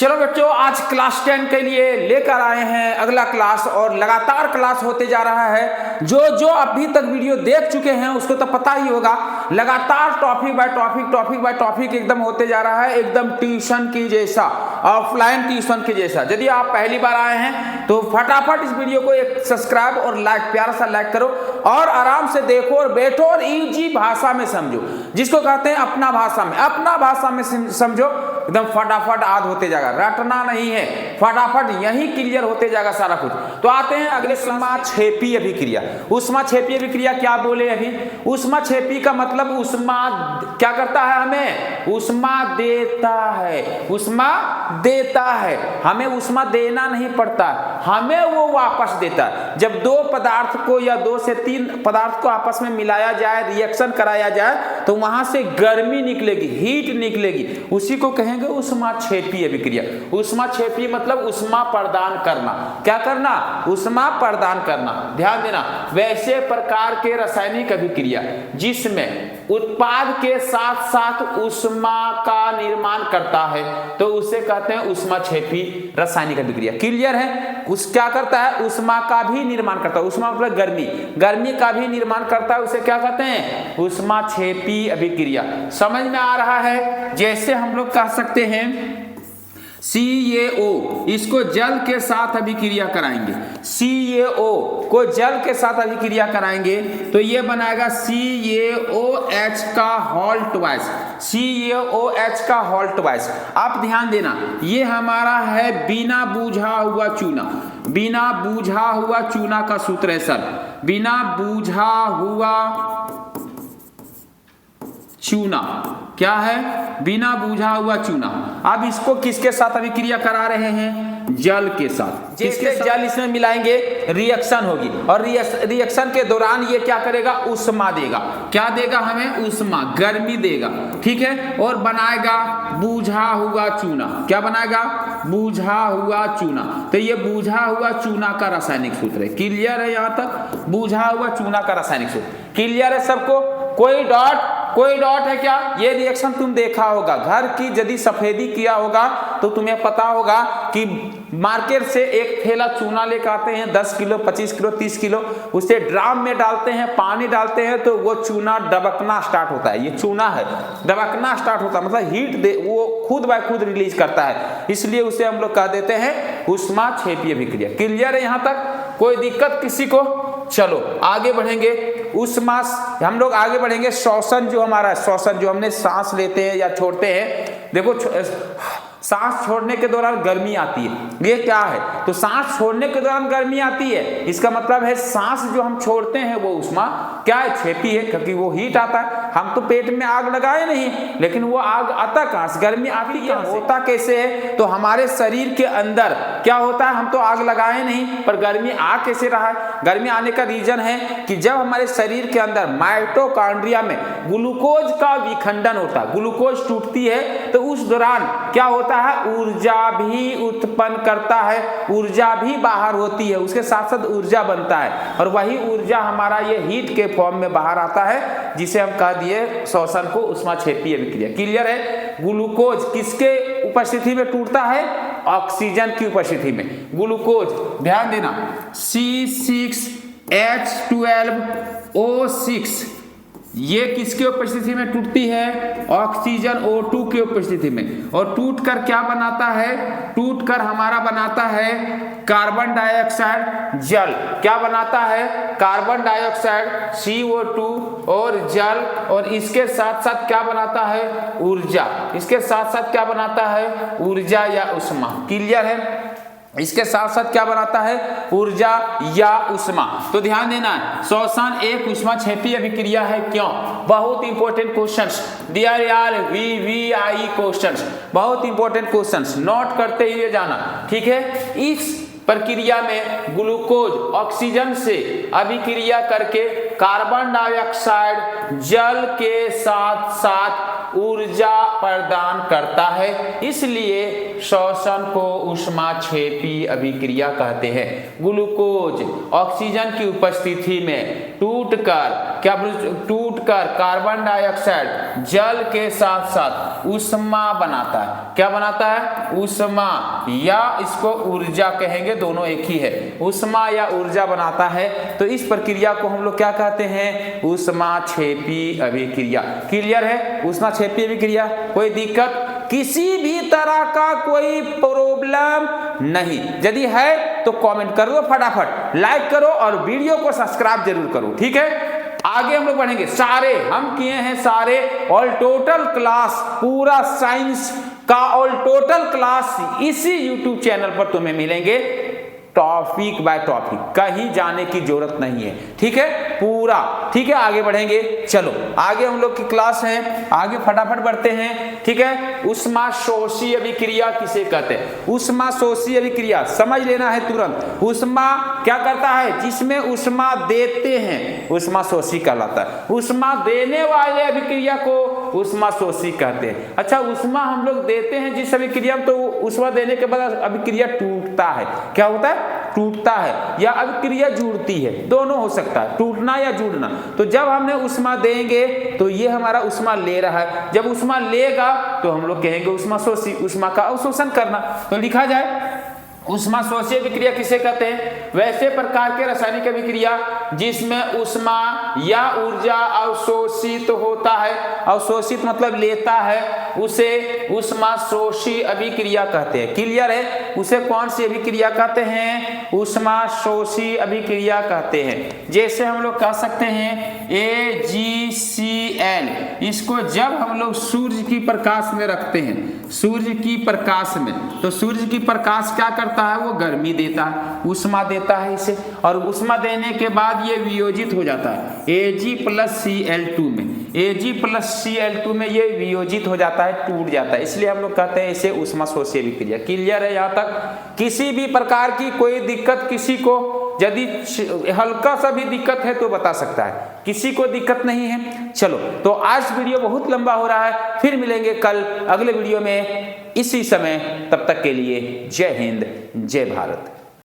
चलो बच्चों, आज क्लास 10 के लिए लेकर आए हैं अगला क्लास और लगातार क्लास होते जा रहा है। जो जो अभी तक वीडियो देख चुके हैं उसको तो पता ही होगा, लगातार टॉपिक बाय टॉपिक एकदम होते जा रहा है, एकदम ट्यूशन की जैसा, ऑफलाइन ट्यूशन की जैसा। यदि आप पहली बार आए हैं तो फटाफट इस वीडियो को एक सब्सक्राइब और लाइक, प्यारा सा लाइक करो और आराम से देखो और बैठो और इजी भाषा में समझो, जिसको कहते हैं अपना भाषा में समझो। एकदम फटाफट आज होते जाएगा, रटना नहीं है, फटाफट यही क्लियर होते जाएगा सारा कुछ। तो आते हैं अगले ऊष्माक्षेपी अभिक्रिया। ऊष्माक्षेपी अभिक्रिया क्या बोले अभी? ऊष्माक्षेपी का मतलब ऊष्मा क्या करता है, हमें ऊष्मा देता है। हमें ऊष्मा देना नहीं पड़ता, हमें वो वापस देता है। जब दो पदार्थ को या 2 से 3 पदार्थ को आपस में मिलाया जाए, रिएक्शन कराया जाए, तो वहां से गर्मी निकलेगी, हीट निकलेगी, उसी को कहेंगे ऊष्माक्षेपी अभिक्रिया। ऊष्माक्षेपी मतलब ऊष्मा प्रदान करना। क्या करना? ऊष्मा प्रदान करना। ध्यान देना, वैसे प्रकार के रासायनिक अभिक्रिया जिसमें उत्पाद के साथ साथ ऊष्मा का निर्माण करता है तो उसे कहते हैं ऊष्माक्षेपी रासायनिक अभिक्रिया। क्लियर है? उस क्या करता है? ऊष्मा का भी निर्माण करता है। ऊष्मा मतलब गर्मी का भी निर्माण करता है, उसे क्या कहते हैं? ऊष्माक्षेपी अभिक्रिया। समझ में आ रहा है? जैसे हम लोग कह सकते हैं CaO, इसको जल के साथ अभिक्रिया कराएंगे। CaO को जल के साथ अभिक्रिया कराएंगे तो ये बनाएगा CaOH का होल ट्वाइस। CaOH का होल ट्वाइस। आप ध्यान देना, ये हमारा है बिना बूझा हुआ चूना। बिना बूझा हुआ चूना का सूत्र है सर, बिना बूझा हुआ चूना। क्या है? बिना बूझा हुआ चूना। अब इसको किसके साथ अभिक्रिया करा रहे हैं? जल के साथ। जिसके जल इसमें मिलाएंगे रिएक्शन होगी और रिएक्शन के दौरान ये क्या करेगा? ऊष्मा देगा। क्या देगा हमें? ऊष्मा, गर्मी देगा। ठीक है, और बनाएगा बूझा हुआ चूना। क्या बनाएगा? बूझा हुआ चूना। तो ये बूझा हुआ चूना का रासायनिक सूत्र है। क्लियर है? यहां तक बूझा हुआ चूना का रासायनिक सूत्र क्लियर है सबको? कोई डॉट है क्या? ये रिएक्शन तुम देखा होगा, घर की यदि सफेदी किया होगा तो तुम्हें पता होगा कि मार्केट से एक थैला चूना लेकर आते हैं, 10 किलो, 25 किलो, 30 किलो, उसे ड्राम में डालते हैं, पानी डालते हैं तो वो चूना डबकना स्टार्ट होता है। ये चूना है, डबकना स्टार्ट होता है, मतलब हीट वो खुद बाय खुद रिलीज करता है, इसलिए उसे हम लोग कह देते हैं ऊष्माक्षेपी अभिक्रिया। क्लियर है यहां तक? कोई दिक्कत किसी को? चलो आगे बढ़ेंगे। ऊष्मा हम लोग आगे बढ़ेंगे। श्वसन जो हमारा है, श्वसन जो हमने सांस लेते हैं या छोड़ते हैं, देखो सांस छोड़ने के दौरान गर्मी आती है, ये क्या है? तो सांस छोड़ने के दौरान गर्मी आती है, इसका मतलब है सांस जो हम छोड़ते हैं वो ऊष्मा क्या है? क्षेपी है, क्योंकि वो हीट आता है। हम तो पेट में आग लगाए नहीं, लेकिन वो आग आता कहां से? गर्मी आती है। होता कैसे है? तो हमारे शरीर के अंदर क्या होता है? हम तो आग लगाए नहीं, पर गर्मी आ कैसे रहा है? गर्मी आने का रीजन है कि जब हमारे शरीर के अंदर माइटोकॉन्ड्रिया में ग्लूकोज का विखंडन होता है, ग्लूकोज टूटती है, तो उस दौरान क्या होता है? ऊर्जा भी उत्पन्न करता है, ऊर्जा भी बाहर होती है, उसके साथ साथ ऊर्जा बनता है, और वही ऊर्जा हमारा ये हीट के फॉर्म में बाहर आता है, जिसे हम कह दिए श्वसन को ऊष्माक्षेपी अभिक्रिया। क्लियर है? ग्लूकोज किसके उपस्थिति में टूटता है? ऑक्सीजन की उपस्थिति में। ग्लूकोज ध्यान देना, C6H12O6 ये किसके उपस्थिति में टूटती है? ऑक्सीजन O2 की उपस्थिति में। और टूटकर क्या बनाता है? टूटकर हमारा बनाता है कार्बन डाइऑक्साइड, जल। क्या बनाता है? कार्बन डाइऑक्साइड CO2 और जल, और इसके साथ साथ क्या बनाता है? ऊर्जा। इसके साथ साथ क्या बनाता है? ऊर्जा या ऊष्मा। क्लियर है? इसके साथ साथ क्या बनाता है? ऊर्जा या ऊष्मा। तो ध्यान देना है, श्वसन एक ऊष्माक्षेपी अभिक्रिया है। क्यों? बहुत इंपॉर्टेंट क्वेश्चंस, डियर यार, VVI क्वेश्चंस, बहुत इंपॉर्टेंट क्वेश्चंस, नोट करते हुए जाना। ठीक है? इस प्रक्रिया में ग्लूकोज ऑक्सीजन से अभिक्रिया करके कार्बन डाइऑक्साइड जल के साथ साथ ऊर्जा प्रदान करता है, इसलिए श्वसन को ऊष्माक्षेपी अभिक्रिया कहते हैं। ग्लूकोज ऑक्सीजन की उपस्थिति में टूटकर कार्बन डाइऑक्साइड जल के साथ साथ ऊष्मा बनाता है। क्या बनाता है? ऊष्मा, या इसको ऊर्जा कहेंगे, दोनों एक ही है। ऊष्मा या ऊर्जा बनाता है। तो इस प्रक्रिया को हम लोग क्या कहते हैं? ऊष्माक्षेपी अभिक्रिया। क्लियर है? ऊष्माक्षेपी अभिक्रिया। कोई दिक्कत? किसी भी तरह का कोई प्रॉब्लम नहीं। यदि है तो कमेंट कर दो, फटाफट लाइक करो और वीडियो को सब्सक्राइब जरूर करो। ठीक है, आगे हम लोग बढ़ेंगे। सारे हम किए हैं, सारे ऑल टोटल क्लास, पूरा साइंस का ऑल टोटल क्लास इसी यूट्यूब चैनल पर तुम्हें मिलेंगे, टॉपिक बाय टॉपिक, कहीं जाने की जरूरत नहीं है। ठीक है, पूरा। ठीक है, आगे बढ़ेंगे। चलो आगे हम लोग की क्लास है, आगे फटाफट बढ़ते हैं। ठीक है, ऊष्माशोषी अभिक्रिया किसे कहते हैं? ऊष्माशोषी अभिक्रिया समझ लेना है तुरंत। ऊष्मा क्या करता है? जिसमें ऊष्मा देते हैं ऊष्माशोषी कहलाता है। ऊष्मा देने वाले अभिक्रिया को ऊष्माशोषी कहते हैं। अच्छा, ऊष्मा हम लोग देते हैं जिस अभिक्रिया में, तो ऊष्मा देने के बाद अभिक्रिया टूटता है। क्या होता है? टूटता है, या अभिक्रिया जुड़ती है, दोनों हो सकता है, टूटना या जुड़ना। तो जब हमने ऊष्मा देंगे तो ये हमारा ऊष्मा ले रहा है, जब ऊष्मा लेगा तो हम लोग कहेंगे ऊष्माशोषी, ऊष्मा का अवशोषण करना। तो लिखा जाए ऊष्माशोषी अभिक्रिया किसे कहते हैं? वैसे प्रकार के रासायनिक अभिक्रिया जिसमें ऊष्मा या ऊर्जा अवशोषित होता है, अवशोषित मतलब लेता है, उसे ऊष्माशोषी अभिक्रिया कहते हैं। क्लियर है? उसे कौन सी अभिक्रिया कहते हैं? ऊष्माशोषी अभिक्रिया कहते हैं। जैसे हम लोग कह सकते हैं AgCl, इसको जब हम लोग सूर्य की प्रकाश में रखते हैं, सूर्य की प्रकाश में, तो सूर्य की प्रकाश क्या करता है? वो गर्मी देता है, ऊष्मा देता है इसे, और ऊष्मा देने के बाद ये वियोजित हो जाता है Ag+Cl2 में। Ag+Cl2 में ये वियोजित हो जाता है, टूट जाता है, इसलिए हम लोग कहते हैं इसे ऊष्माशोषी अभिक्रिया। क्लियर है यहाँ तक? किसी भी प्रकार की कोई दिक्कत किसी को, यदि हल्का सा भी दिक्कत है तो बता सकता है, किसी को दिक्कत नहीं है। चलो, तो आज वीडियो बहुत लंबा हो रहा है, फिर मिलेंगे कल अगले वीडियो में इसी समय। तब तक के लिए जय हिंद, जय भारत।